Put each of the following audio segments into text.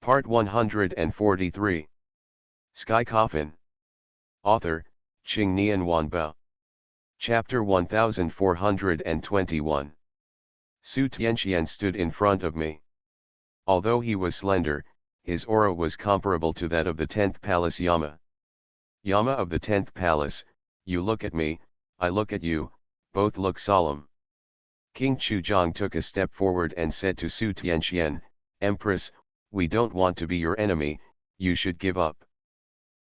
Part 143. Sky Coffin. Author, Qing Nian Wanbao. Chapter 1421. Su Tianqian stood in front of me. Although he was slender, his aura was comparable to that of the 10th Palace Yama. Yama of the 10th Palace, you look at me, I look at you, both look solemn. King Chuzhang took a step forward and said to Su Tianqian, Empress, we don't want to be your enemy, you should give up.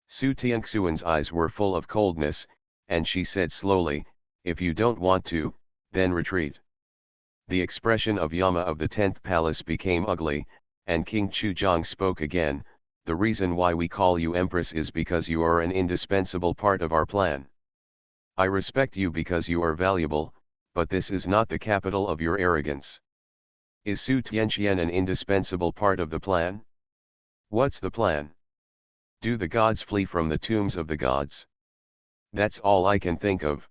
Su Tianxuan's eyes were full of coldness, and she said slowly, if you don't want to, then retreat. The expression of Yama of the 10th Palace became ugly, and King Chuzhang spoke again, the reason why we call you Empress is because you are an indispensable part of our plan. I respect you because you are valuable, but this is not the capital of your arrogance. Is Su Tianqian an indispensable part of the plan? What's the plan? Do the gods flee from the tombs of the gods? That's all I can think of.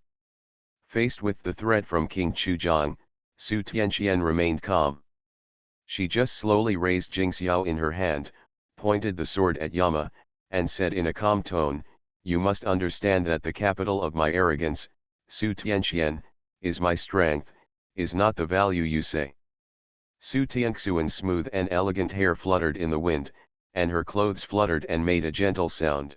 Faced with the threat from King Chuzhang, Su Tianqian remained calm. She just slowly raised Jingxiao in her hand, pointed the sword at Yama, and said in a calm tone, you must understand that the capital of my arrogance, Su Tianqian, is my strength, is not the value you say. Su Tianxuan's smooth and elegant hair fluttered in the wind, and her clothes fluttered and made a gentle sound.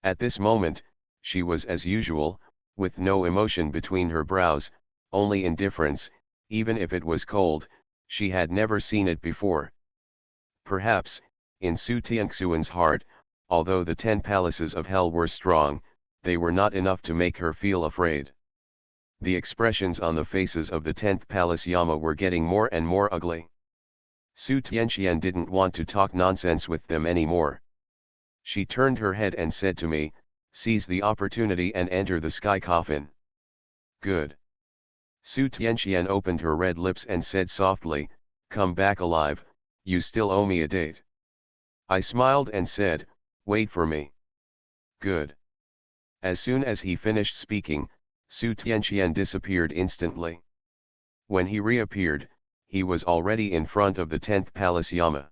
At this moment, she was as usual, with no emotion between her brows, only indifference, even if it was cold, she had never seen it before. Perhaps, in Su Tianxuan's heart, although the 10 palaces of hell were strong, they were not enough to make her feel afraid. The expressions on the faces of the 10th Palace Yama were getting more and more ugly. Su Tianqian didn't want to talk nonsense with them anymore. She turned her head and said to me, seize the opportunity and enter the sky coffin. Good. Su Tianqian opened her red lips and said softly, come back alive, you still owe me a date. I smiled and said, wait for me. Good. As soon as he finished speaking, Su Tianqian disappeared instantly. When he reappeared, he was already in front of the 10th Palace Yama.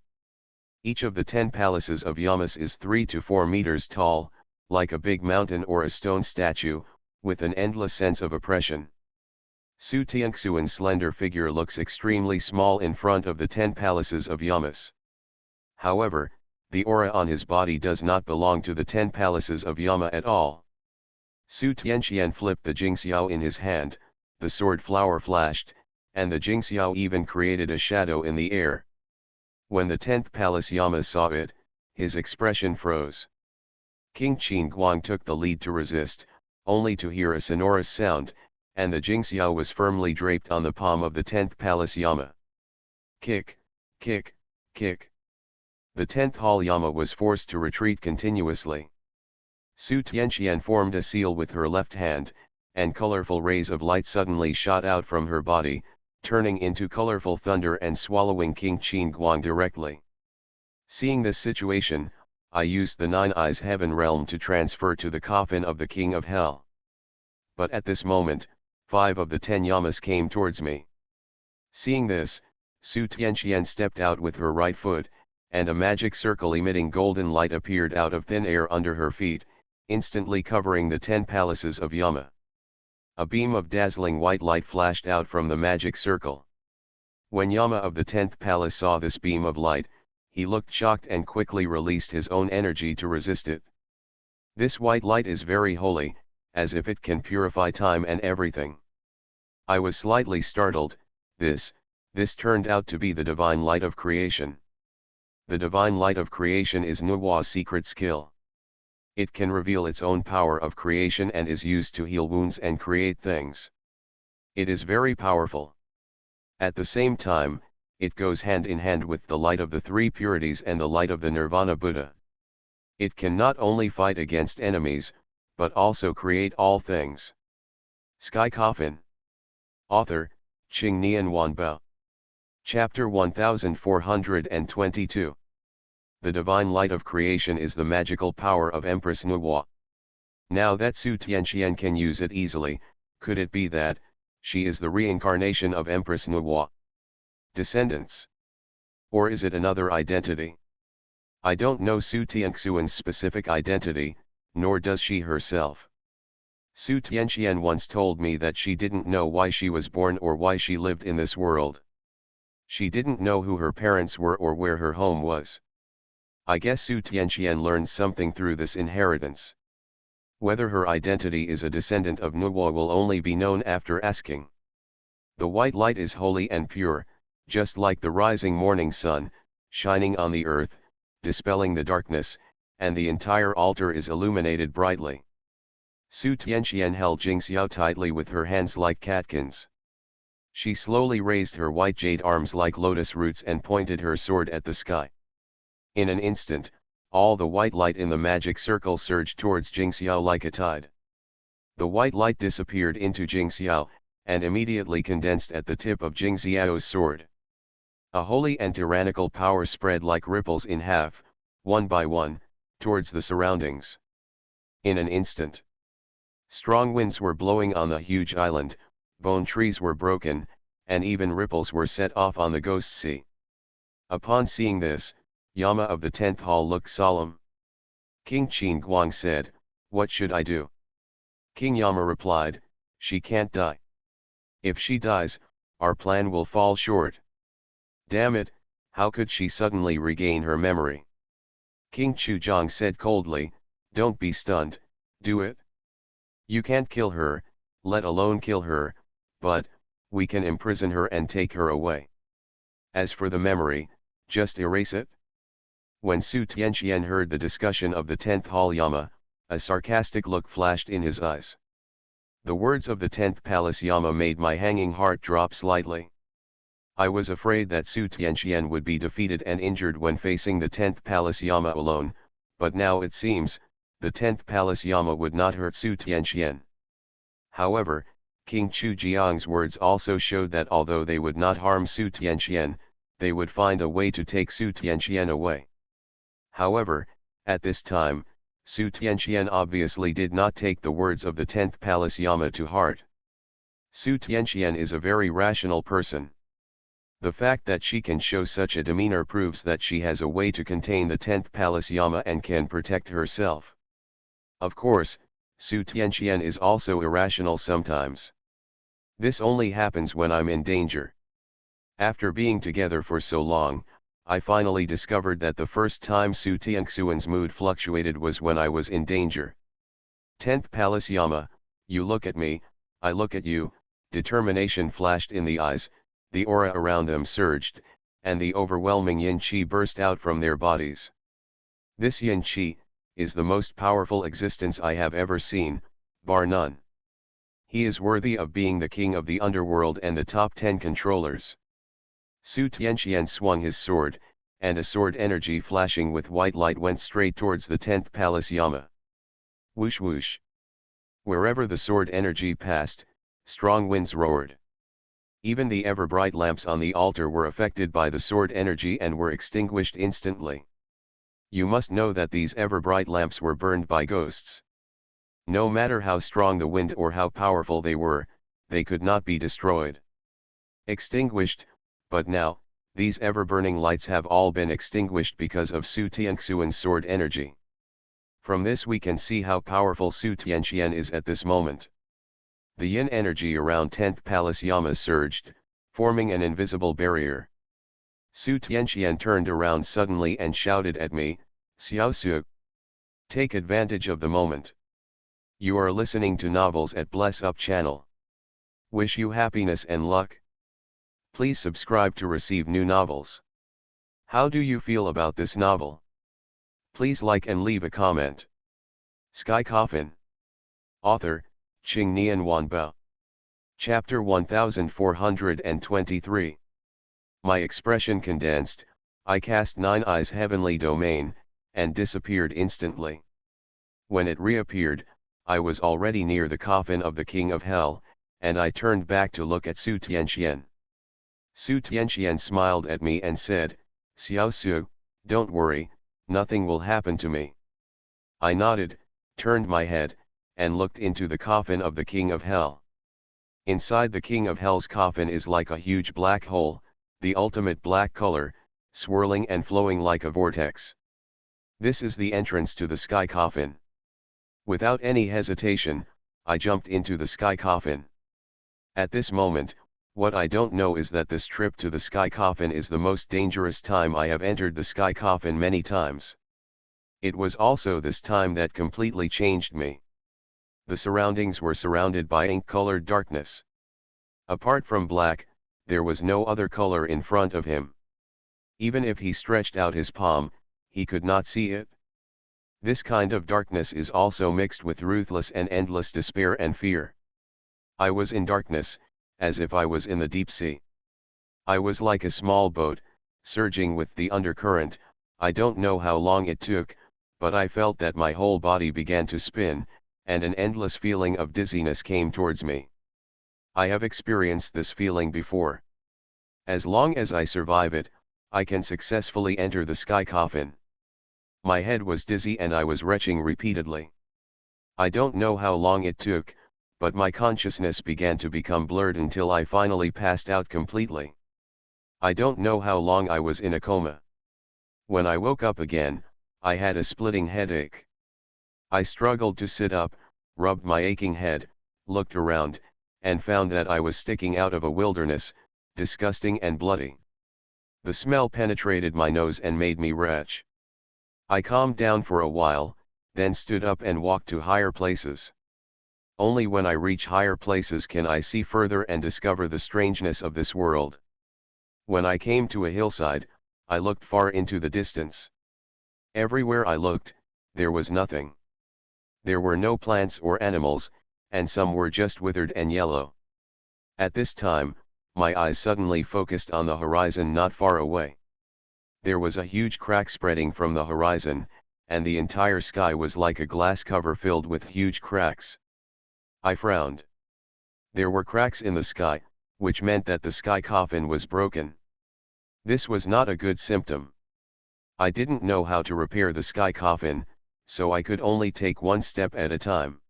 Each of the 10 palaces of Yamas is 3 to 4 meters tall, like a big mountain or a stone statue, with an endless sense of oppression. Su Tianxuan's slender figure looks extremely small in front of the 10 palaces of Yamas. However, the aura on his body does not belong to the 10 palaces of Yama at all. Su Tianqian flipped the Jingxiao in his hand, the sword flower flashed, and the Jingxiao even created a shadow in the air. When the 10th Palace Yama saw it, his expression froze. King Qinguang took the lead to resist, only to hear a sonorous sound, and the Jingxiao was firmly draped on the palm of the 10th Palace Yama. Kick, kick, kick. The 10th Hall Yama was forced to retreat continuously. Su Tianqian formed a seal with her left hand, and colorful rays of light suddenly shot out from her body, turning into colorful thunder and swallowing King Qinguang directly. Seeing this situation, I used the 9 Eyes Heaven Realm to transfer to the coffin of the King of Hell. But at this moment, 5 of the 10 Yamas came towards me. Seeing this, Su Tianqian stepped out with her right foot, and a magic circle emitting golden light appeared out of thin air under her feet, instantly covering the 10 palaces of Yama. A beam of dazzling white light flashed out from the magic circle. When Yama of the 10th palace saw this beam of light, he looked shocked and quickly released his own energy to resist it. This white light is very holy, as if it can purify time and everything. I was slightly startled. This turned out to be the divine light of creation. The divine light of creation is Nuwa's secret skill. It can reveal its own power of creation and is used to heal wounds and create things. It is very powerful. At the same time, it goes hand in hand with the light of the 3 purities and the light of the Nirvana Buddha. It can not only fight against enemies, but also create all things. Sky Coffin. Author, Qing Nian Wanbao. Chapter 1422. The divine light of creation is the magical power of Empress Nuwa. Now that Su Tianqian can use it easily, could it be that she is the reincarnation of Empress Nuwa? Descendants? Or is it another identity? I don't know Su Tianxuan's specific identity, nor does she herself. Su Tianxian once told me that she didn't know why she was born or why she lived in this world. She didn't know who her parents were or where her home was. I guess Su Tianxian learned something through this inheritance. Whether her identity is a descendant of Nuwa will only be known after asking. The white light is holy and pure, just like the rising morning sun, shining on the earth, dispelling the darkness, and the entire altar is illuminated brightly. Su Tianxian held Jingxiao tightly with her hands like catkins. She slowly raised her white jade arms like lotus roots and pointed her sword at the sky. In an instant, all the white light in the magic circle surged towards Jingxiao like a tide. The white light disappeared into Jingxiao, and immediately condensed at the tip of Jingxiao's sword. A holy and tyrannical power spread like ripples in half, one by one, towards the surroundings. In an instant, strong winds were blowing on the huge island, bone trees were broken, and even ripples were set off on the ghost sea. Upon seeing this, Yama of the 10th Hall looked solemn. King Qin Guang said, "What should I do?" King Yama replied, "She can't die. If she dies, our plan will fall short." Damn it, how could she suddenly regain her memory? King Chuzhong said coldly, "Don't be stunned, do it. You can't kill her, let alone kill her, but, we can imprison her and take her away. As for the memory, just erase it." When Su Tianxian heard the discussion of the 10th Hall Yama, a sarcastic look flashed in his eyes. The words of the 10th Palace Yama made my hanging heart drop slightly. I was afraid that Su Tianxian would be defeated and injured when facing the 10th Palace Yama alone, but now it seems, the 10th Palace Yama would not hurt Su Tianxian. However, King Chu Jiang's words also showed that although they would not harm Su Tianxian, they would find a way to take Su Tianxian away. However, at this time, Su Tianxian obviously did not take the words of the 10th Palace Yama to heart. Su Tianxian is a very rational person. The fact that she can show such a demeanor proves that she has a way to contain the 10th Palace Yama and can protect herself. Of course, Su Tianxian is also irrational sometimes. This only happens when I'm in danger. After being together for so long, I finally discovered that the first time Su Tianxuan's mood fluctuated was when I was in danger. 10th Palace Yama, you look at me, I look at you, determination flashed in the eyes, the aura around them surged, and the overwhelming yin qi burst out from their bodies. This yin qi is the most powerful existence I have ever seen, bar none. He is worthy of being the king of the underworld and the top 10 controllers. Su Tianxian swung his sword, and a sword energy flashing with white light went straight towards the 10th Palace Yama. Whoosh whoosh. Wherever the sword energy passed, strong winds roared. Even the ever-bright lamps on the altar were affected by the sword energy and were extinguished instantly. You must know that these ever-bright lamps were burned by ghosts. No matter how strong the wind or how powerful they were, they could not be destroyed. Extinguished, but now, these ever-burning lights have all been extinguished because of Su Tianxuan's sword energy. From this we can see how powerful Su Tianxian is at this moment. The yin energy around 10th Palace Yama surged, forming an invisible barrier. Su Tianxian turned around suddenly and shouted at me, "Xiao Su! Take advantage of the moment. You are listening to novels at Bless Up channel. Wish you happiness and luck. Please subscribe to receive new novels. How do you feel about this novel? Please like and leave a comment." Sky Coffin. Author, Qing Nian Wanbao. Chapter 1423. My expression condensed, I cast Nine Eyes' heavenly domain, and disappeared instantly. When it reappeared, I was already near the coffin of the King of Hell, and I turned back to look at Su Tianxian. Su Tianxian smiled at me and said, "Xiao Su, don't worry, nothing will happen to me." I nodded, turned my head, and looked into the coffin of the King of Hell. Inside the King of Hell's coffin is like a huge black hole, the ultimate black color, swirling and flowing like a vortex. This is the entrance to the sky coffin. Without any hesitation, I jumped into the sky coffin. At this moment, what I don't know is that this trip to the sky coffin is the most dangerous time I have entered the sky coffin many times. It was also this time that completely changed me. The surroundings were surrounded by ink-colored darkness. Apart from black, there was no other color in front of him. Even if he stretched out his palm, he could not see it. This kind of darkness is also mixed with ruthless and endless despair and fear. I was in darkness, as if I was in the deep sea. I was like a small boat, surging with the undercurrent. I don't know how long it took, but I felt that my whole body began to spin, and an endless feeling of dizziness came towards me. I have experienced this feeling before. As long as I survive it, I can successfully enter the sky coffin. My head was dizzy and I was retching repeatedly. I don't know how long it took, but my consciousness began to become blurred until I finally passed out completely. I don't know how long I was in a coma. When I woke up again, I had a splitting headache. I struggled to sit up, rubbed my aching head, looked around, and found that I was sticking out of a wilderness, disgusting and bloody. The smell penetrated my nose and made me retch. I calmed down for a while, then stood up and walked to higher places. Only when I reach higher places can I see further and discover the strangeness of this world. When I came to a hillside, I looked far into the distance. Everywhere I looked, there was nothing. There were no plants or animals, and some were just withered and yellow. At this time, my eyes suddenly focused on the horizon not far away. There was a huge crack spreading from the horizon, and the entire sky was like a glass cover filled with huge cracks. I frowned. There were cracks in the sky, which meant that the sky coffin was broken. This was not a good symptom. I didn't know how to repair the sky coffin, so I could only take one step at a time.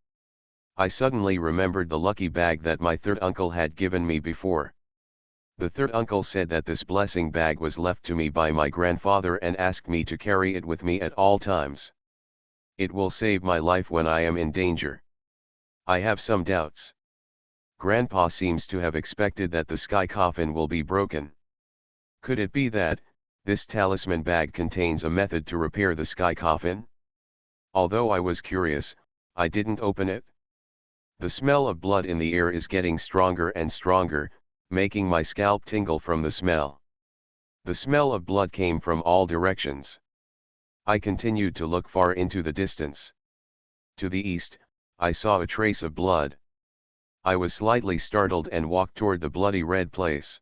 I suddenly remembered the lucky bag that my third uncle had given me before. The third uncle said that this blessing bag was left to me by my grandfather and asked me to carry it with me at all times. It will save my life when I am in danger. I have some doubts. Grandpa seems to have expected that the sky coffin will be broken. Could it be that this talisman bag contains a method to repair the sky coffin? Although I was curious, I didn't open it. The smell of blood in the air is getting stronger and stronger, making my scalp tingle from the smell. The smell of blood came from all directions. I continued to look far into the distance. To the east, I saw a trace of blood. I was slightly startled and walked toward the bloody red place.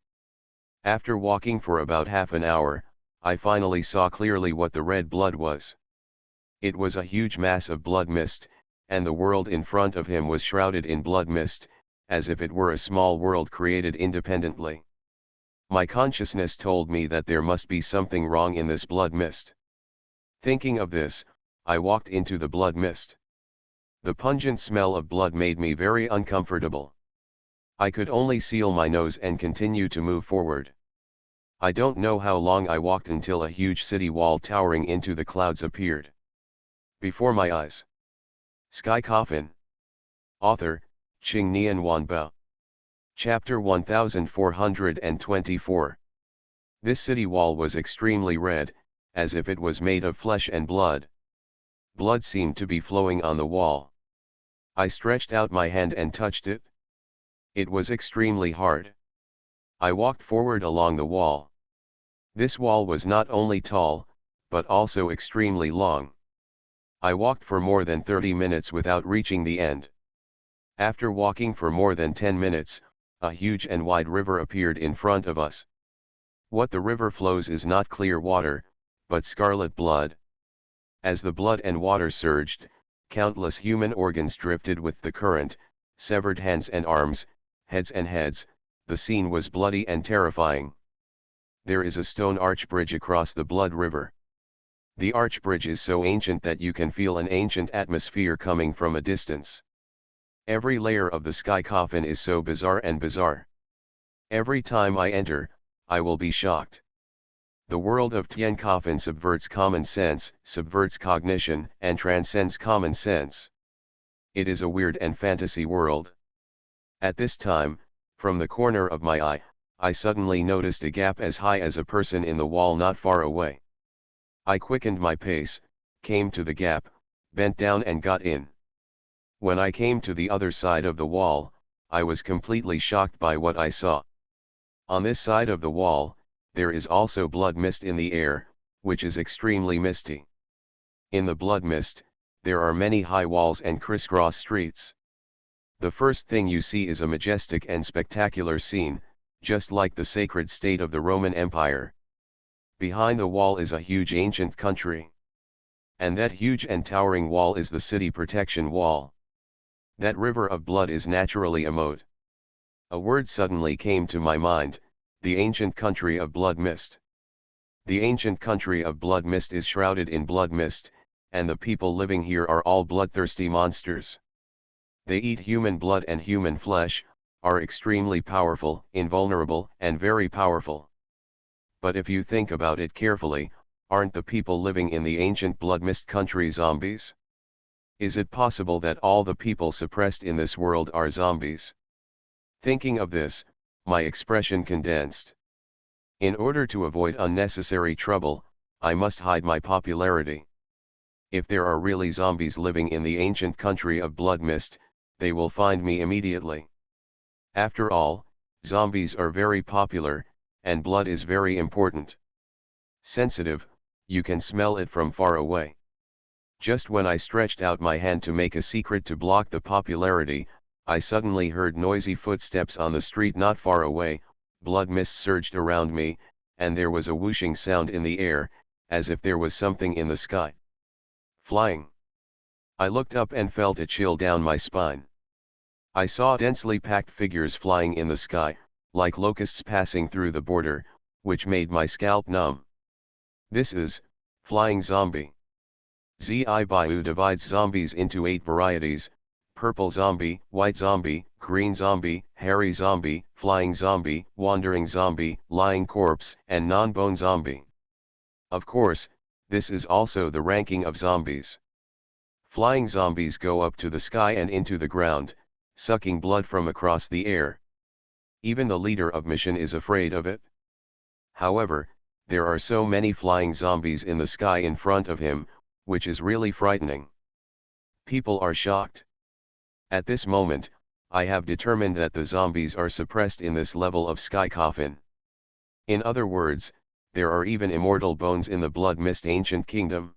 After walking for about half an hour, I finally saw clearly what the red blood was. It was a huge mass of blood mist, and the world in front of him was shrouded in blood mist, as if it were a small world created independently. My consciousness told me that there must be something wrong in this blood mist. Thinking of this, I walked into the blood mist. The pungent smell of blood made me very uncomfortable. I could only seal my nose and continue to move forward. I don't know how long I walked until a huge city wall towering into the clouds appeared before my eyes. Sky Coffin. Author, Qing Nian Wanbao. Chapter 1424. This city wall was extremely red, as if it was made of flesh and blood. Blood seemed to be flowing on the wall. I stretched out my hand and touched it. It was extremely hard. I walked forward along the wall. This wall was not only tall, but also extremely long. I walked for more than 30 minutes without reaching the end. After walking for more than 10 minutes, a huge and wide river appeared in front of us. What the river flows is not clear water, but scarlet blood. As the blood and water surged, countless human organs drifted with the current, severed hands and arms, heads and heads. The scene was bloody and terrifying. There is a stone arch bridge across the blood river. The arch bridge is so ancient that you can feel an ancient atmosphere coming from a distance. Every layer of the sky coffin is so bizarre and bizarre. Every time I enter, I will be shocked. The world of Tien Coffin subverts common sense, subverts cognition, and transcends common sense. It is a weird and fantasy world. At this time, from the corner of my eye, I suddenly noticed a gap as high as a person in the wall not far away. I quickened my pace, came to the gap, bent down and got in. When I came to the other side of the wall, I was completely shocked by what I saw. On this side of the wall, there is also blood mist in the air, which is extremely misty. In the blood mist, there are many high walls and crisscross streets. The first thing you see is a majestic and spectacular scene, just like the sacred state of the Roman Empire. Behind the wall is a huge ancient country. And that huge and towering wall is the city protection wall. That river of blood is naturally a moat. A word suddenly came to my mind, the ancient country of blood mist. The ancient country of blood mist is shrouded in blood mist, and the people living here are all bloodthirsty monsters. They eat human blood and human flesh, are extremely powerful, invulnerable, and very powerful. But if you think about it carefully, aren't the people living in the ancient blood mist country zombies? Is it possible that all the people suppressed in this world are zombies? Thinking of this, my expression condensed. In order to avoid unnecessary trouble, I must hide my popularity. If there are really zombies living in the ancient country of blood mist, they will find me immediately. After all, zombies are very popular, and blood is very important. Sensitive, you can smell it from far away. Just when I stretched out my hand to make a secret to block the popularity, I suddenly heard noisy footsteps on the street not far away, blood mist surged around me, and there was a whooshing sound in the air, as if there was something in the sky. Flying. I looked up and felt a chill down my spine. I saw densely packed figures flying in the sky, like locusts passing through the border, which made my scalp numb. This is flying zombie. Zibai divides zombies into 8 varieties: purple zombie, white zombie, green zombie, hairy zombie, flying zombie, wandering zombie, lying corpse, and non-bone zombie. Of course, this is also the ranking of zombies. Flying zombies go up to the sky and into the ground, sucking blood from across the air. Even the leader of mission is afraid of it. However, there are so many flying zombies in the sky in front of him, which is really frightening. People are shocked. At this moment, I have determined that the zombies are suppressed in this level of sky coffin. In other words, there are even immortal bones in the blood mist ancient kingdom.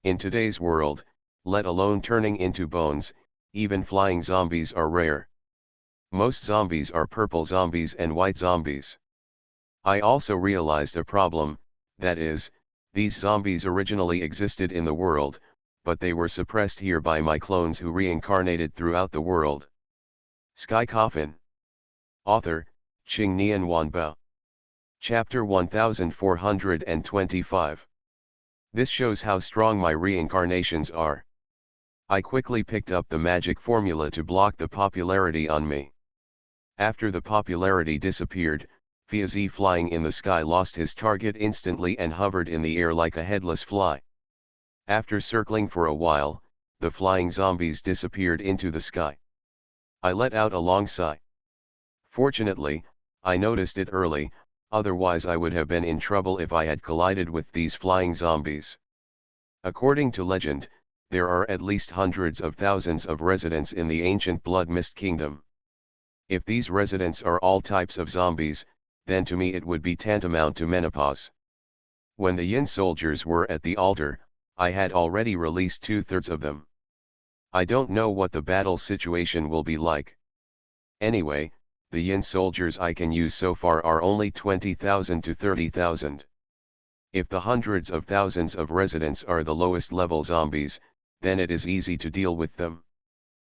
In today's world, let alone turning into bones, even flying zombies are rare. Most zombies are purple zombies and white zombies. I also realized a problem, that is, these zombies originally existed in the world, but they were suppressed here by my clones who reincarnated throughout the world. Sky Coffin. Author, Qing Nian Wanbao. Chapter 1425. This shows how strong my reincarnations are. I quickly picked up the magic formula to block the popularity on me. After the popularity disappeared, Fiazi flying in the sky lost his target instantly and hovered in the air like a headless fly. After circling for a while, the flying zombies disappeared into the sky. I let out a long sigh. Fortunately, I noticed it early, otherwise I would have been in trouble if I had collided with these flying zombies. According to legend, there are at least hundreds of thousands of residents in the ancient Blood Mist Kingdom. If these residents are all types of zombies, then to me it would be tantamount to menopause. When the Yin soldiers were at the altar, I had already released 2/3 of them. I don't know what the battle situation will be like. Anyway, the Yin soldiers I can use so far are only 20,000 to 30,000. If the hundreds of thousands of residents are the lowest level zombies, then it is easy to deal with them.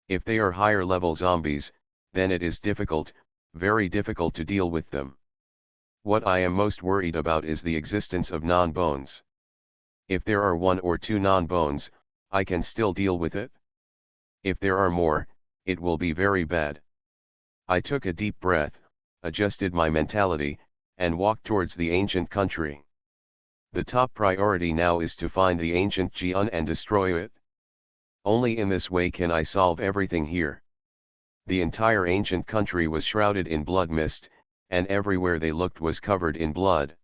If they are higher level zombies, then it is difficult, very difficult to deal with them. What I am most worried about is the existence of non-bones. If there are 1 or 2 non-bones, I can still deal with it. If there are more, it will be very bad. I took a deep breath, adjusted my mentality, and walked towards the ancient country. The top priority now is to find the ancient Jian and destroy it. Only in this way can I solve everything here. The entire ancient country was shrouded in blood mist, and everywhere they looked was covered in blood.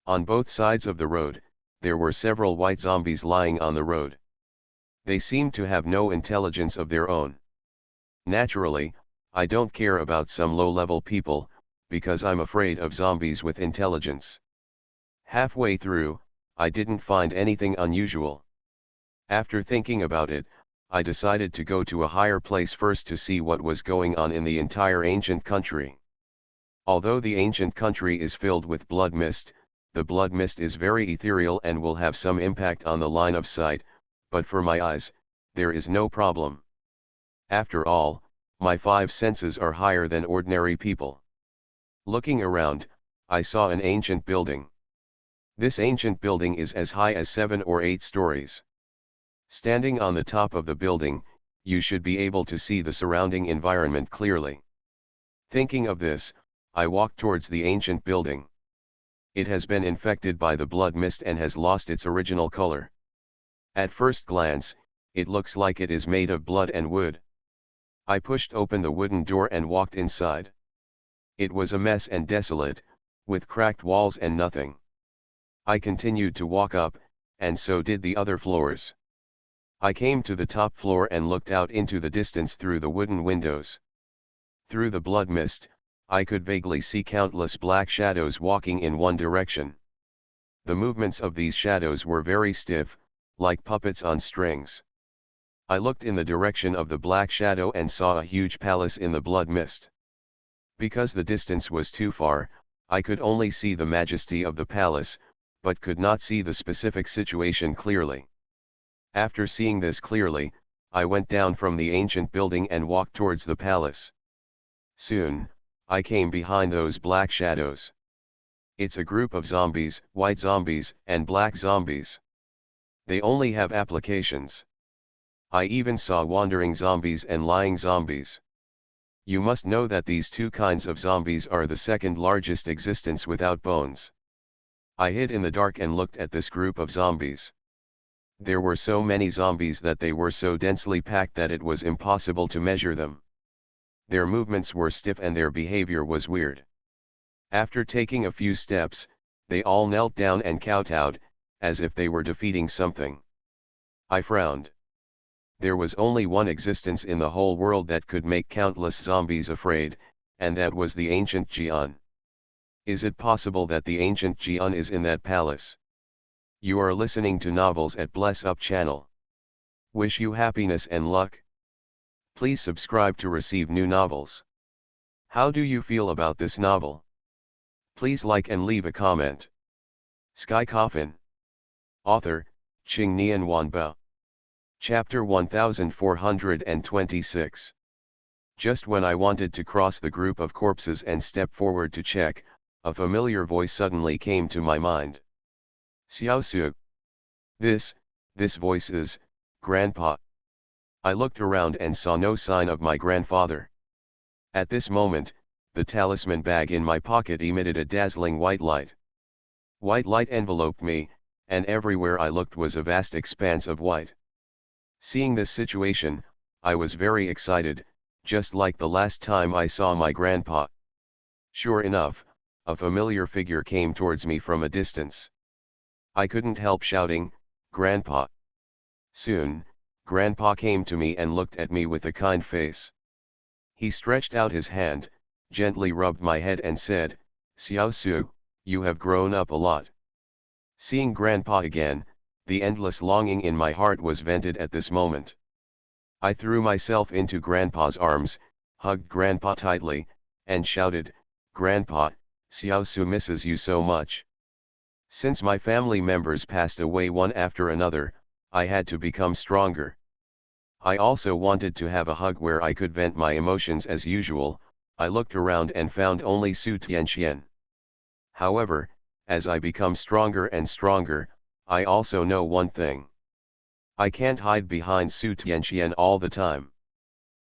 On both sides of the road, there were several white zombies lying on the road. They seemed to have no intelligence of their own. Naturally, I don't care about some low-level people, because I'm afraid of zombies with intelligence. Halfway through, I didn't find anything unusual. After thinking about it, I decided to go to a higher place first to see what was going on in the entire ancient country. Although the ancient country is filled with blood mist, the blood mist is very ethereal and will have some impact on the line of sight, but for my eyes, there is no problem. After all, my 5 senses are higher than ordinary people. Looking around, I saw an ancient building. This ancient building is as high as 7 or 8 stories. Standing on the top of the building, you should be able to see the surrounding environment clearly. Thinking of this, I walked towards the ancient building. It has been infected by the blood mist and has lost its original color. At first glance, it looks like it is made of blood and wood. I pushed open the wooden door and walked inside. It was a mess and desolate, with cracked walls and nothing. I continued to walk up, and so did the other floors. I came to the top floor and looked out into the distance through the wooden windows. Through the blood mist, I could vaguely see countless black shadows walking in one direction. The movements of these shadows were very stiff, like puppets on strings. I looked in the direction of the black shadow and saw a huge palace in the blood mist. Because the distance was too far, I could only see the majesty of the palace, but could not see the specific situation clearly. After seeing this clearly, I went down from the ancient building and walked towards the palace. Soon, I came behind those black shadows. It's a group of zombies, white zombies, and black zombies. They only have applications. I even saw wandering zombies and lying zombies. You must know that these two kinds of zombies are the second largest existence without bones. I hid in the dark and looked at this group of zombies. There were so many zombies that they were so densely packed that it was impossible to measure them. Their movements were stiff and their behavior was weird. After taking a few steps, they all knelt down and kowtowed, as if they were defeating something. I frowned. There was only one existence in the whole world that could make countless zombies afraid, and that was the ancient Jian. Is it possible that the ancient Jian is in that palace? You are listening to Novels at Bless Up channel. Wish you happiness and luck. Please subscribe to receive new novels. How do you feel about this novel? Please like and leave a comment. Sky Coffin. Author, Qing Nian Wanba. Chapter 1426. Just when I wanted to cross the group of corpses and step forward to check, a familiar voice suddenly came to my mind. Xiao Su. This voice is, Grandpa. I looked around and saw no sign of my grandfather. At this moment, the talisman bag in my pocket emitted a dazzling white light. White light enveloped me, and everywhere I looked was a vast expanse of white. Seeing this situation, I was very excited, just like the last time I saw my grandpa. Sure enough, a familiar figure came towards me from a distance. I couldn't help shouting, "Grandpa!" Soon, Grandpa came to me and looked at me with a kind face. He stretched out his hand, gently rubbed my head and said, "Xiao Su, you have grown up a lot." Seeing Grandpa again, the endless longing in my heart was vented at this moment. I threw myself into Grandpa's arms, hugged Grandpa tightly, and shouted, "Grandpa, Xiao Su misses you so much." Since my family members passed away one after another, I had to become stronger. I also wanted to have a hug where I could vent my emotions as usual. I looked around and found only Su Tianxian. However, as I become stronger and stronger, I also know one thing. I can't hide behind Su Tianxian all the time.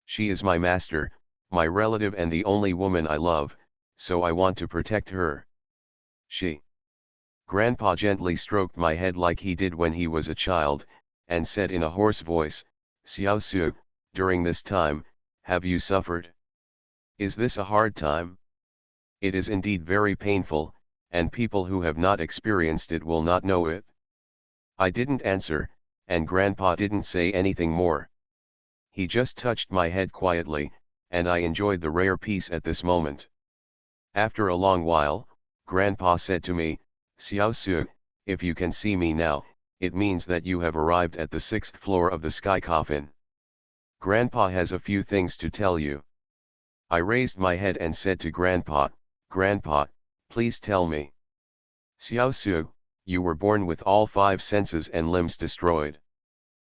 She is my master, my relative and the only woman I love, so I want to protect her. She Grandpa gently stroked my head like he did when he was a child, and said in a hoarse voice, "Xiao Su, during this time, have you suffered? Is this a hard time? It is indeed very painful, and people who have not experienced it will not know it." I didn't answer, and Grandpa didn't say anything more. He just touched my head quietly, and I enjoyed the rare peace at this moment. After a long while, Grandpa said to me, "Xiao Su, if you can see me now, it means that you have arrived at the 6th floor of the sky coffin. Grandpa has a few things to tell you." I raised my head and said to Grandpa, "Grandpa, please tell me." "Xiao Su, you were born with all 5 senses and limbs destroyed.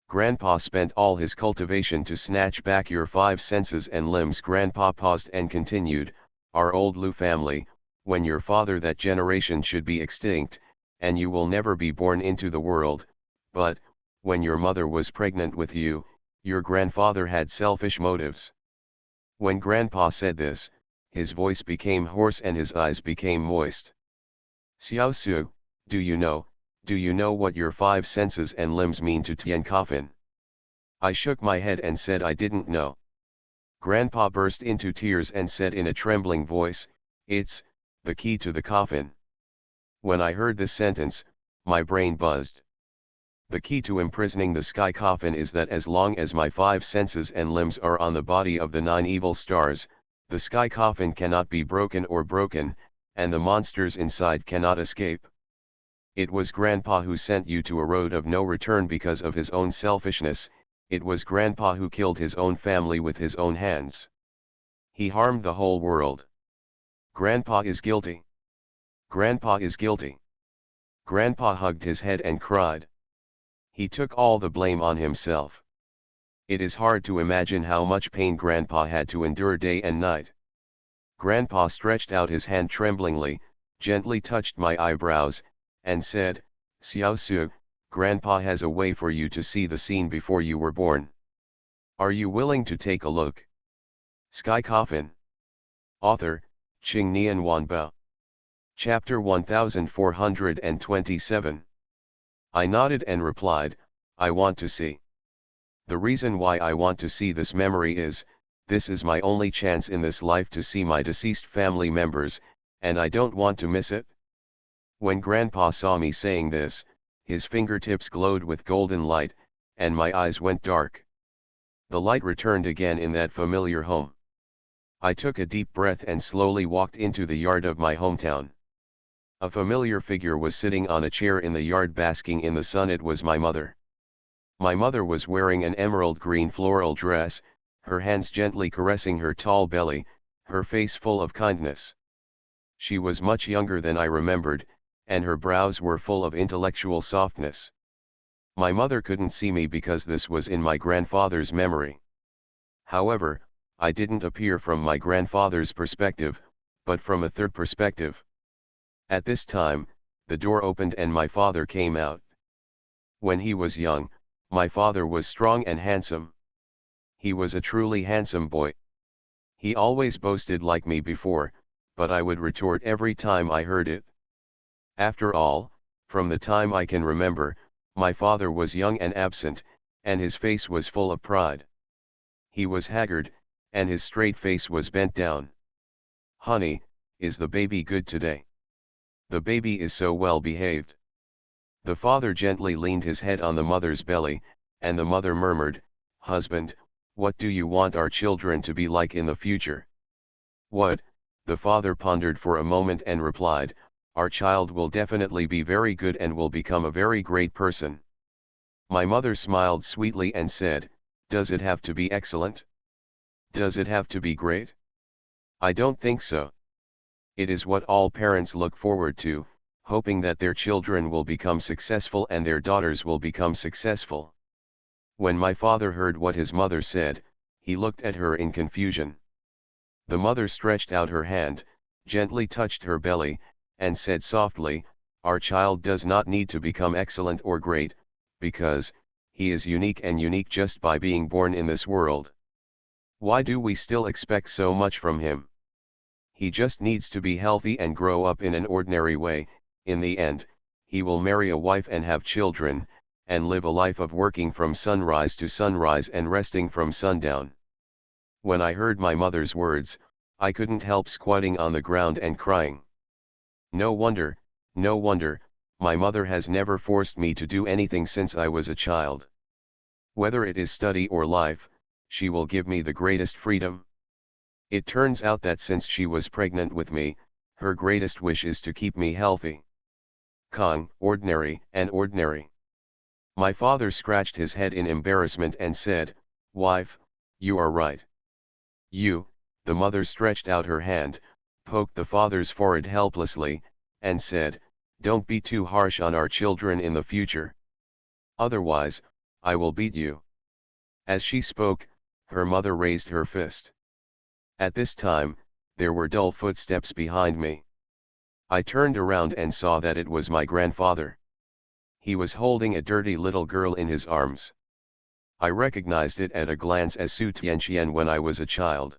Grandpa spent all his cultivation to snatch back your 5 senses and limbs." Grandpa paused and continued, "Our old Lu family, when your father that generation should be extinct, and you will never be born into the world, but, when your mother was pregnant with you, your grandfather had selfish motives." When Grandpa said this, his voice became hoarse and his eyes became moist. "Xiao Su, do you know what your 5 senses and limbs mean to Tian coffin?" I shook my head and said I didn't know. Grandpa burst into tears and said in a trembling voice, "It's the key to the coffin." When I heard this sentence, my brain buzzed. The key to imprisoning the sky coffin is that as long as my 5 senses and limbs are on the body of the 9 evil stars, the sky coffin cannot be broken, and the monsters inside cannot escape. It was Grandpa who sent you to a road of no return because of his own selfishness. It was Grandpa who killed his own family with his own hands. He harmed the whole world. Grandpa is guilty. Grandpa is guilty." Grandpa hugged his head and cried. He took all the blame on himself. It is hard to imagine how much pain Grandpa had to endure day and night. Grandpa stretched out his hand tremblingly, gently touched my eyebrows, and said, "Xiao Su, Grandpa has a way for you to see the scene before you were born. Are you willing to take a look?" Sky Coffin. Author, Qing Nian Wanbao. Chapter 1427. I nodded and replied, "I want to see. The reason why I want to see this memory is, this is my only chance in this life to see my deceased family members, and I don't want to miss it." When Grandpa saw me saying this, his fingertips glowed with golden light, and my eyes went dark. The light returned again in that familiar home. I took a deep breath and slowly walked into the yard of my hometown. A familiar figure was sitting on a chair in the yard basking in the sun. It was my mother. My mother was wearing an emerald green floral dress, her hands gently caressing her tall belly, her face full of kindness. She was much younger than I remembered, and her brows were full of intellectual softness. My mother couldn't see me because this was in my grandfather's memory. However, I didn't appear from my grandfather's perspective, but from a third perspective. At this time, the door opened and my father came out. When he was young, my father was strong and handsome. He was a truly handsome boy. He always boasted like me before, but I would retort every time I heard it. After all, from the time I can remember, my father was young and absent, and his face was full of pride. He was haggard, and his straight face was bent down. "Honey, is the baby good today? The baby is so well behaved." The father gently leaned his head on the mother's belly, and the mother murmured, "Husband, what do you want our children to be like in the future?" "What?" The father pondered for a moment and replied, "Our child will definitely be very good and will become a very great person." My mother smiled sweetly and said, "Does it have to be excellent? Does it have to be great? I don't think so. It is what all parents look forward to, hoping that their children will become successful and their daughters will become successful." When my father heard what his mother said, he looked at her in confusion. The mother stretched out her hand, gently touched her belly, and said softly, "Our child does not need to become excellent or great, because he is unique, and unique just by being born in this world. Why do we still expect so much from him? He just needs to be healthy and grow up in an ordinary way. In the end, he will marry a wife and have children, and live a life of working from sunrise to sunrise and resting from sundown. When I heard my mother's words, I couldn't help squatting on the ground and crying. No wonder, my mother has never forced me to do anything since I was a child. Whether it is study or life, she will give me the greatest freedom. It turns out that since she was pregnant with me, her greatest wish is to keep me healthy. Ordinary and ordinary. My father scratched his head in embarrassment and said, "Wife, you are right." The mother stretched out her hand, poked the father's forehead helplessly, and said, "Don't be too harsh on our children in the future. Otherwise, I will beat you." As she spoke, her mother raised her fist. At this time, there were dull footsteps behind me. I turned around and saw that it was my grandfather. He was holding a dirty little girl in his arms. I recognized it at a glance as Su Tianqian when I was a child.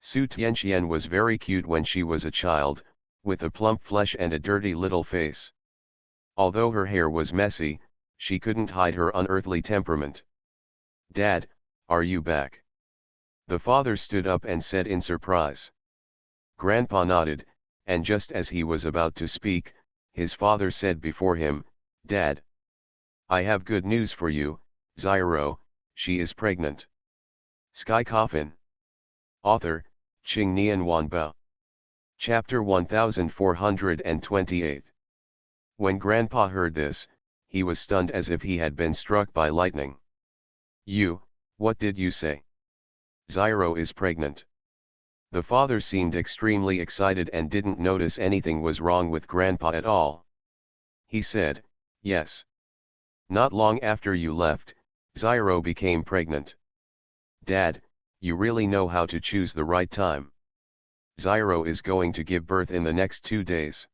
Su Tianqian was very cute when she was a child, with a plump flesh and a dirty little face. Although her hair was messy, she couldn't hide her unearthly temperament. "Dad, are you back?" The father stood up and said in surprise. Grandpa nodded, and just as he was about to speak, his father said before him, "Dad, I have good news for you, Zyro, she is pregnant." Sky Coffin. Author, Qing Nian Wanbao. Chapter 1428. When Grandpa heard this, he was stunned as if he had been struck by lightning. What did you say?" "Zyro is pregnant." The father seemed extremely excited and didn't notice anything was wrong with Grandpa at all. He said, "Yes. Not long after you left, Zyro became pregnant." "Dad, you really know how to choose the right time. Zyro is going to give birth in the next 2 days."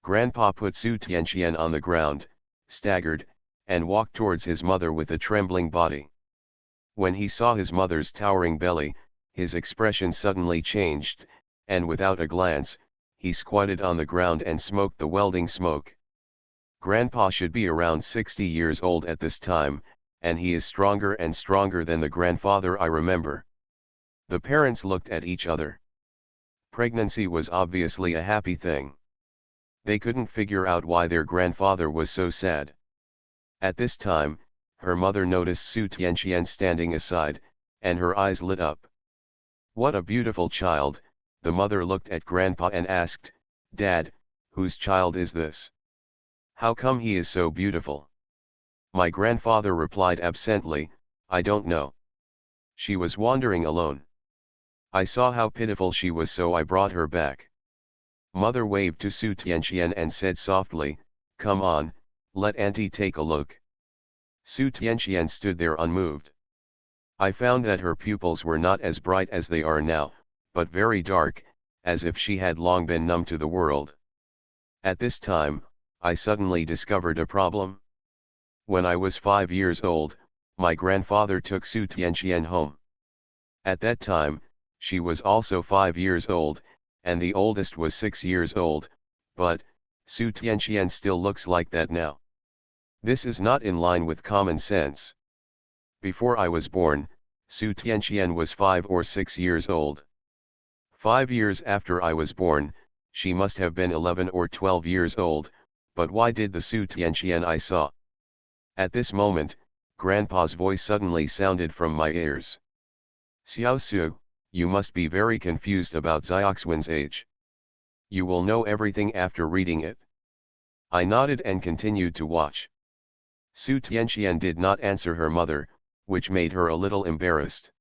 Grandpa put Su Tianqian on the ground, staggered, and walked towards his mother with a trembling body. When he saw his mother's towering belly, his expression suddenly changed, and without a glance, he squatted on the ground and smoked the welding smoke. Grandpa should be around 60 years old at this time, and he is stronger and stronger than the grandfather I remember. The parents looked at each other. Pregnancy was obviously a happy thing. They couldn't figure out why their grandfather was so sad. At this time, her mother noticed Su Tianqian standing aside, and her eyes lit up. "What a beautiful child," the mother looked at Grandpa and asked, "Dad, whose child is this? How come he is so beautiful?" My grandfather replied absently, "I don't know. She was wandering alone. I saw how pitiful she was, so I brought her back." Mother waved to Su Tianqian and said softly, "Come on, let Auntie take a look." Su Tianqian stood there unmoved. I found that her pupils were not as bright as they are now, but very dark, as if she had long been numb to the world. At this time, I suddenly discovered a problem. When I was 5 years old, my grandfather took Su Tianqian home. At that time, she was also 5 years old, and the oldest was 6 years old, but Su Tianqian still looks like that now. This is not in line with common sense. Before I was born, Su Tianqian was 5 or 6 years old. 5 years after I was born, she must have been 11 or 12 years old, but why did the Su Tianqian I saw? At this moment, Grandpa's voice suddenly sounded from my ears. "Xiao Su, you must be very confused about Xiaoxuan's age. You will know everything after reading it." I nodded and continued to watch. Su Tianqian did not answer her mother, which made her a little embarrassed.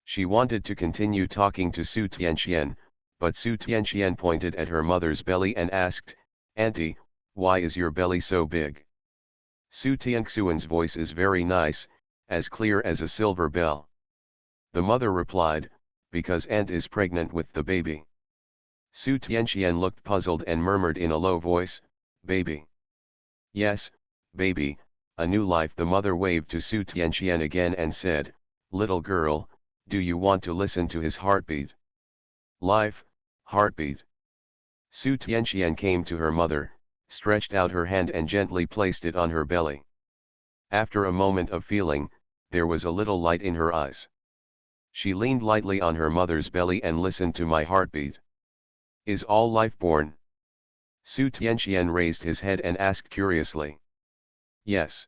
She wanted to continue talking to Su Tianqian, but Su Tianqian pointed at her mother's belly and asked, "Auntie, why is your belly so big?" Su Tianxian's voice is very nice, as clear as a silver bell. The mother replied, "Because Aunt is pregnant with the baby." Su Tianqian looked puzzled and murmured in a low voice, "Baby?" "Yes, baby, a new life." The mother waved to Su Tianqian again and said, "Little girl, do you want to listen to his heartbeat?" "Life, heartbeat." Su Tianqian came to her mother, stretched out her hand and gently placed it on her belly. After a moment of feeling, there was a little light in her eyes. She leaned lightly on her mother's belly and listened to my heartbeat. Is all life born? Su Tianqian raised his head and asked curiously. Yes.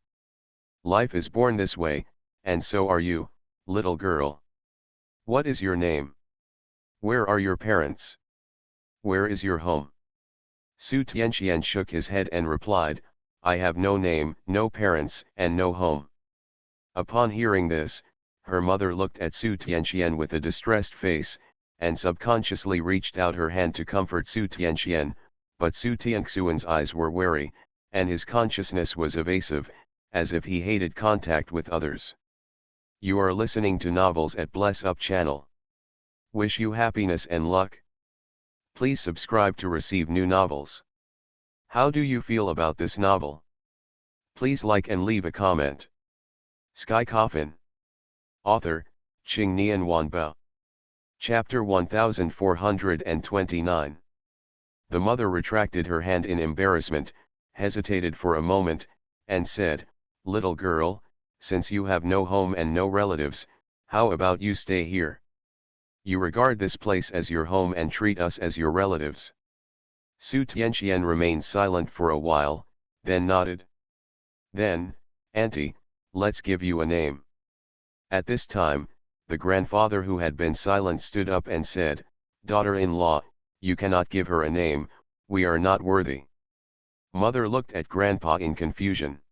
Life is born this way, and so are you, little girl. What is your name? Where are your parents? Where is your home? Su Tianqian shook his head and replied, I have no name, no parents, and no home. Upon hearing this, her mother looked at Su Tianqian with a distressed face, and subconsciously reached out her hand to comfort Su Tianqian, but Su Tianxuan's eyes were wary, and his consciousness was evasive, as if he hated contact with others. You are listening to novels at Bless Up channel. Wish you happiness and luck. Please subscribe to receive new novels. How do you feel about this novel? Please like and leave a comment. Sky Coffin. Author, Qing Nian Wanbao. Chapter 1429. The mother retracted her hand in embarrassment, hesitated for a moment, and said, Little girl, since you have no home and no relatives, how about you stay here? You regard this place as your home and treat us as your relatives. Su Tianqian remained silent for a while, then nodded. Then, Auntie, let's give you a name. At this time, the grandfather who had been silent stood up and said, Daughter-in-law, you cannot give her a name, we are not worthy. Mother looked at Grandpa in confusion.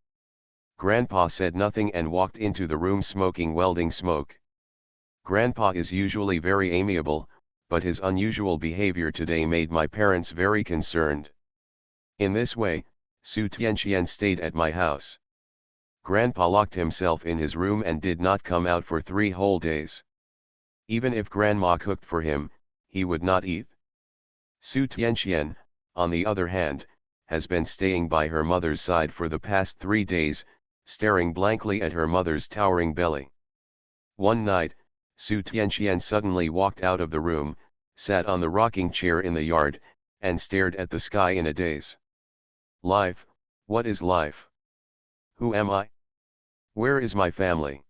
Grandpa said nothing and walked into the room smoking welding smoke. Grandpa is usually very amiable, but his unusual behavior today made my parents very concerned. In this way, Su Tianqian stayed at my house. Grandpa locked himself in his room and did not come out for 3 whole days. Even if Grandma cooked for him, he would not eat. Su Tianqian, on the other hand, has been staying by her mother's side for the past 3 days, staring blankly at her mother's towering belly. One night, Su Tianqian suddenly walked out of the room, sat on the rocking chair in the yard, and stared at the sky in a daze. Life, what is life? Who am I? Where is my family?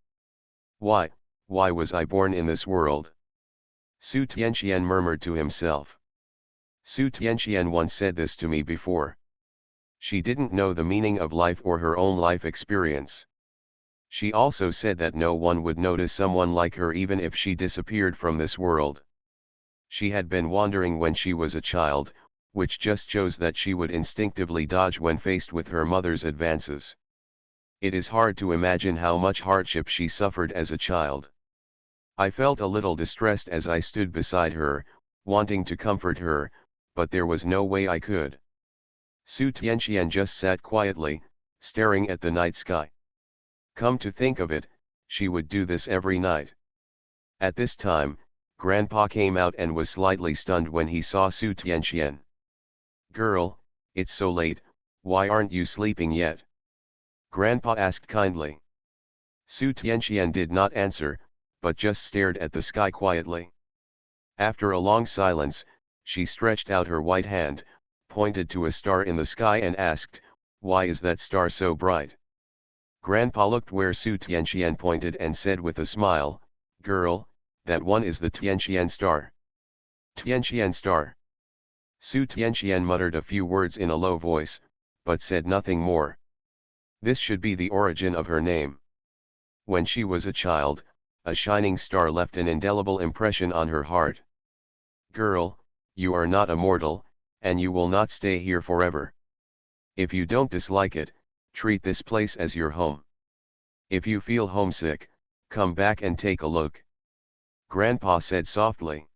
Why was I born in this world? Su Tianqian murmured to himself. Su Tianqian once said this to me before. She didn't know the meaning of life or her own life experience. She also said that no one would notice someone like her even if she disappeared from this world. She had been wandering when she was a child, which just shows that she would instinctively dodge when faced with her mother's advances. It is hard to imagine how much hardship she suffered as a child. I felt a little distressed as I stood beside her, wanting to comfort her, but there was no way I could. Su Tianqian just sat quietly, staring at the night sky. Come to think of it, she would do this every night. At this time, Grandpa came out and was slightly stunned when he saw Su Tianqian. Girl, it's so late, why aren't you sleeping yet? Grandpa asked kindly. Su Tianqian did not answer, but just stared at the sky quietly. After a long silence, she stretched out her white hand, pointed to a star in the sky and asked, Why is that star so bright? Grandpa looked where Su Tianqian pointed and said with a smile, Girl, that one is the Tianqian star. Tianqian star. Su Tianqian muttered a few words in a low voice, but said nothing more. This should be the origin of her name. When she was a child, a shining star left an indelible impression on her heart. Girl, you are not immortal, and you will not stay here forever. If you don't dislike it, treat this place as your home. If you feel homesick, come back and take a look. Grandpa said softly.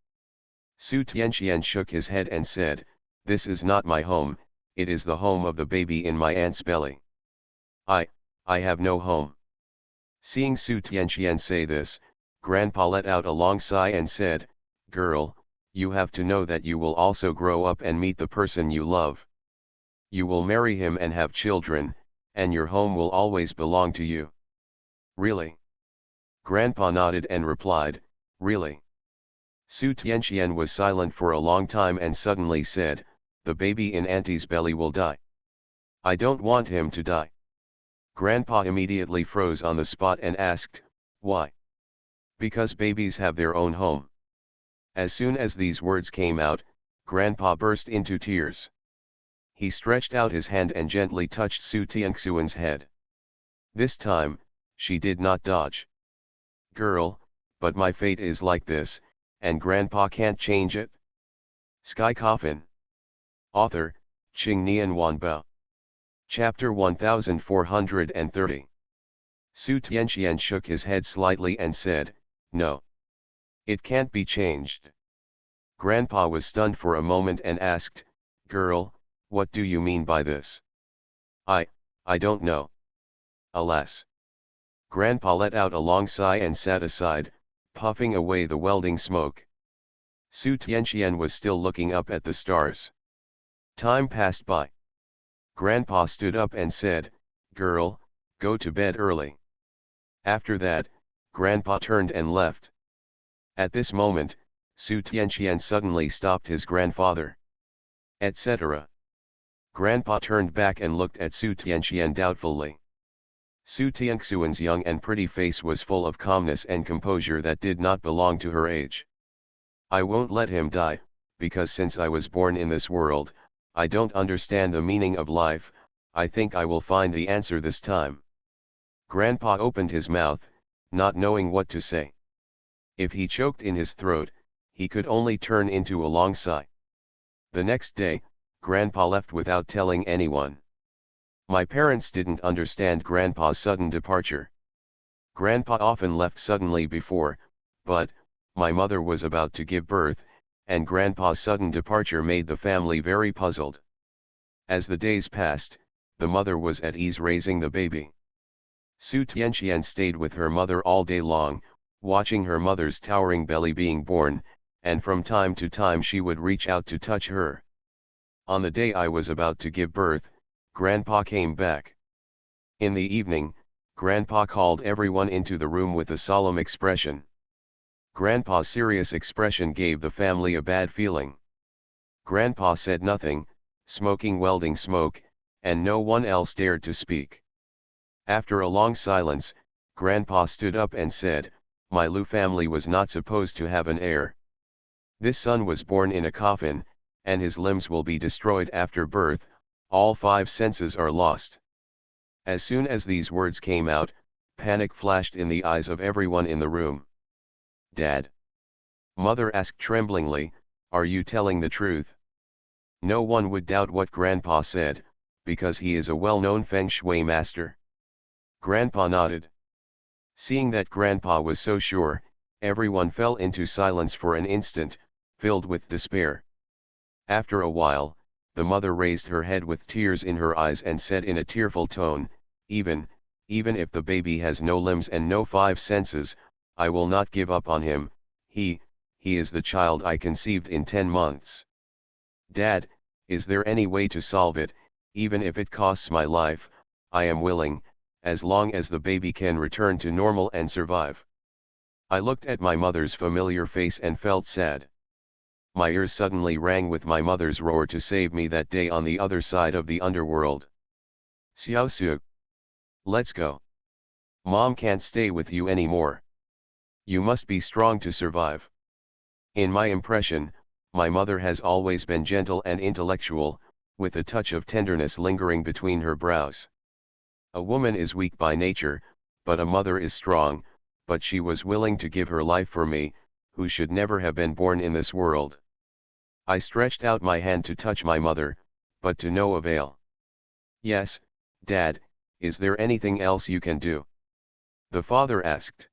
Su Tianqian shook his head and said, This is not my home, it is the home of the baby in my aunt's belly. I have no home. Seeing Su Tianqian say this, Grandpa let out a long sigh and said, Girl, you have to know that you will also grow up and meet the person you love. You will marry him and have children, and your home will always belong to you. Really? Grandpa nodded and replied, Really? Su Tianqian was silent for a long time and suddenly said, The baby in Auntie's belly will die. I don't want him to die. Grandpa immediately froze on the spot and asked, why? Because babies have their own home. As soon as these words came out, Grandpa burst into tears. He stretched out his hand and gently touched Su Tianxuan's head. This time, she did not dodge. Girl, but my fate is like this, and Grandpa can't change it? Sky Coffin. Author, Qingnian Wanbao. Chapter 1430. Su Tianxian shook his head slightly and said, no. It can't be changed. Grandpa was stunned for a moment and asked, girl, what do you mean by this? I don't know. Alas. Grandpa let out a long sigh and sat aside, puffing away the welding smoke. Su Tianxian was still looking up at the stars. Time passed by. Grandpa stood up and said, girl, go to bed early. After that, Grandpa turned and left. At this moment, Su Tianxian suddenly stopped his grandfather. Etc. Grandpa turned back and looked at Su Tianxian doubtfully. Su Tianxuan's young and pretty face was full of calmness and composure that did not belong to her age. I won't let him die, because since I was born in this world, I don't understand the meaning of life. I think I will find the answer this time. Grandpa opened his mouth, not knowing what to say. If he choked in his throat, he could only turn into a long sigh. The next day, Grandpa left without telling anyone. My parents didn't understand Grandpa's sudden departure. Grandpa often left suddenly before, but my mother was about to give birth, and Grandpa's sudden departure made the family very puzzled. As the days passed, the mother was at ease raising the baby. Su Tianxian stayed with her mother all day long, watching her mother's towering belly being born, and from time to time she would reach out to touch her. On the day I was about to give birth, Grandpa came back. In the evening, Grandpa called everyone into the room with a solemn expression. Grandpa's serious expression gave the family a bad feeling. Grandpa said nothing, smoking welding smoke, and no one else dared to speak. After a long silence, Grandpa stood up and said, my Lu family was not supposed to have an heir. This son was born in a coffin, and his limbs will be destroyed after birth. All 5 senses are lost. As soon as these words came out, panic flashed in the eyes of everyone in the room. Dad? Mother asked tremblingly, are you telling the truth? No one would doubt what Grandpa said, because he is a well-known feng shui master. Grandpa nodded. Seeing that Grandpa was so sure, everyone fell into silence for an instant, filled with despair. After a while, the mother raised her head with tears in her eyes and said in a tearful tone, even if the baby has no limbs and no 5 senses, I will not give up on him. He is the child I conceived in 10 months. Dad, is there any way to solve it? Even if it costs my life, I am willing, as long as the baby can return to normal and survive. I looked at my mother's familiar face and felt sad. My ears suddenly rang with my mother's roar to save me that day on the other side of the underworld. Xiao Su. Let's go. Mom can't stay with you anymore. You must be strong to survive. In my impression, my mother has always been gentle and intellectual, with a touch of tenderness lingering between her brows. A woman is weak by nature, but a mother is strong, but she was willing to give her life for me, who should never have been born in this world. I stretched out my hand to touch my mother, but to no avail. Yes, Dad, is there anything else you can do? The father asked.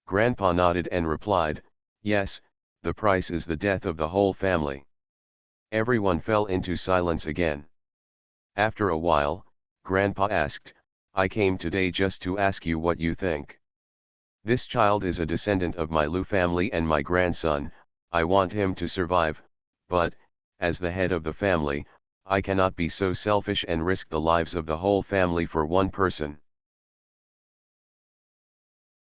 Grandpa nodded and replied, yes, the price is the death of the whole family. Everyone fell into silence again. After a while, Grandpa asked, I came today just to ask you what you think. This child is a descendant of my Lu family and my grandson. I want him to survive, but, as the head of the family, I cannot be so selfish and risk the lives of the whole family for one person.